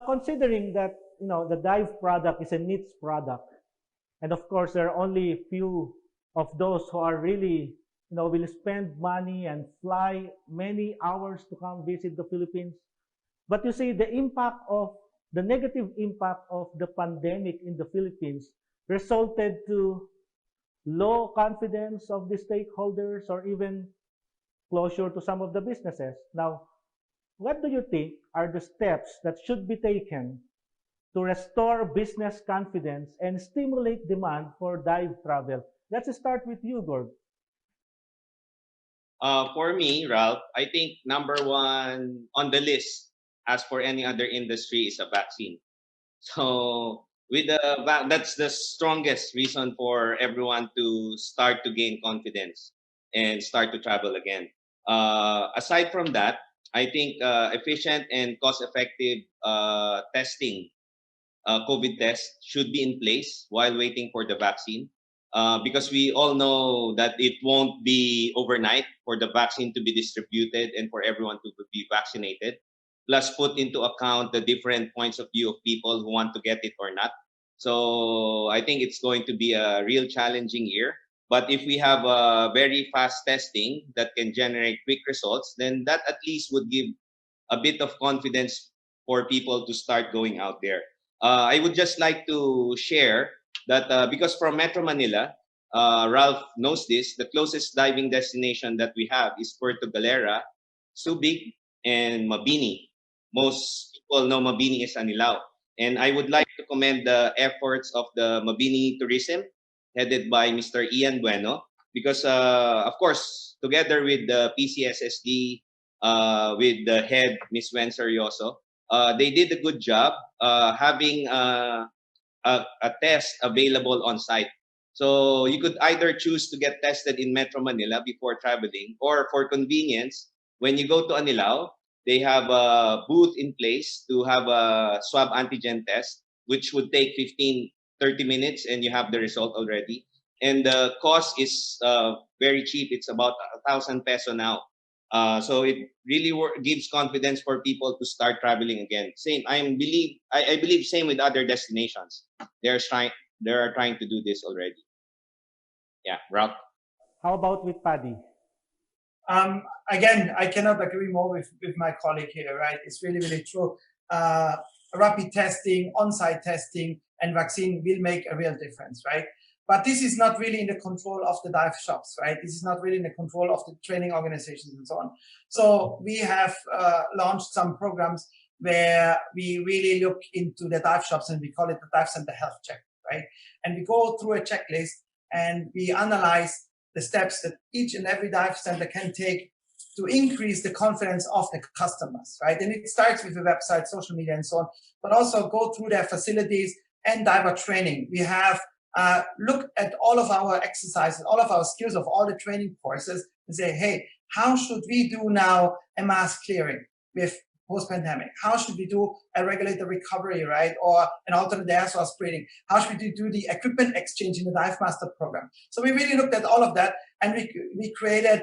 considering that, the dive product is a niche product, and of course, there are only few of those who are really, will spend money and fly many hours to come visit the Philippines. But you see, the negative impact of the pandemic in the Philippines resulted to low confidence of the stakeholders or even closure to some of the businesses. Now, what do you think are the steps that should be taken to restore business confidence and stimulate demand for dive travel? Let's start with you, Gord. For me, Ralph, I think number one on the list, as for any other industry, is a vaccine. So that's the strongest reason for everyone to start to gain confidence and start to travel again. Aside from that, I think efficient and cost-effective testing, COVID test, should be in place while waiting for the vaccine. Because we all know that it won't be overnight for the vaccine to be distributed and for everyone to be vaccinated. Plus, put into account the different points of view of people who want to get it or not. So I think it's going to be a real challenging year. But if we have very fast testing that can generate quick results, then that at least would give a bit of confidence for people to start going out there. I would just like to share that because from Metro Manila, Ralph knows this, the closest diving destination that we have is Puerto Galera, Subic, and Mabini. Most people know Mabini is Anilao. And I would like to commend the efforts of the Mabini Tourism, headed by Mr. Ian Bueno, because, of course, together with the PCSSD, with the head, Ms. Wen Seryoso, they did a good job having a test available on site. So you could either choose to get tested in Metro Manila before traveling, or for convenience, when you go to Anilao, they have a booth in place to have a swab antigen test, which would take 15-30 minutes, and you have the result already. And the cost is very cheap. It's about 1,000 peso now. So it really gives confidence for people to start traveling again. Same, I believe same with other destinations. They are trying to do this already. Yeah, Ralph. How about with Paddy? Again, I cannot agree more with my colleague here, right? It's really, really true. Rapid testing, on-site testing, and vaccine will make a real difference, right? But this is not really in the control of the dive shops, right? This is not really in the control of the training organizations and so on. So we have launched some programs where we really look into the dive shops, and we call it the Dive Center Health Check, right? And we go through a checklist and we analyze the steps that each and every dive center can take to increase the confidence of the customers, right? And it starts with the website, social media, and so on, but also go through their facilities and diver training. We have looked at all of our exercises, all of our skills of all the training courses, and say, hey, how should we do now a mass clearing with post-pandemic? How should we do a regulator recovery, right? Or an alternate air source breathing? How should we do the equipment exchange in the Dive Master program? So we really looked at all of that, and we created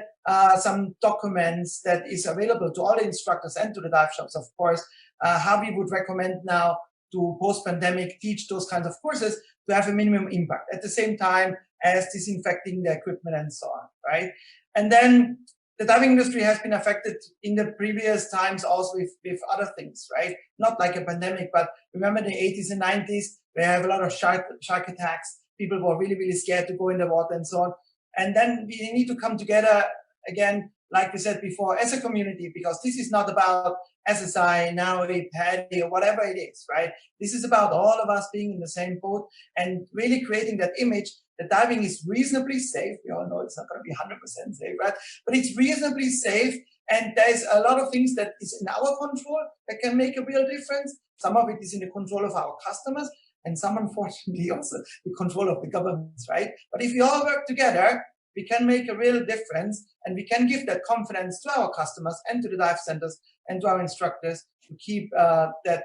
some documents that is available to all the instructors and to the dive shops, of course, how we would recommend now to post-pandemic teach those kinds of courses to have a minimum impact at the same time as disinfecting the equipment and so on, right? And then the diving industry has been affected in the previous times also with other things, right? Not like a pandemic, but remember the 80s and 90s, we have a lot of shark attacks. People were really, really scared to go in the water and so on. And then we need to come together again, like we said before, as a community, because this is not about SSI, now a PADI, or whatever it is, right? This is about all of us being in the same boat and really creating that image that diving is reasonably safe. We all know it's not going to be 100% safe, right? But it's reasonably safe, and there's a lot of things that is in our control that can make a real difference. Some of it is in the control of our customers, and some, unfortunately, also the control of the governments, right? But if we all work together, we can make a real difference, and we can give that confidence to our customers and to the dive centers and to our instructors to keep that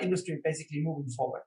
industry basically moving forward.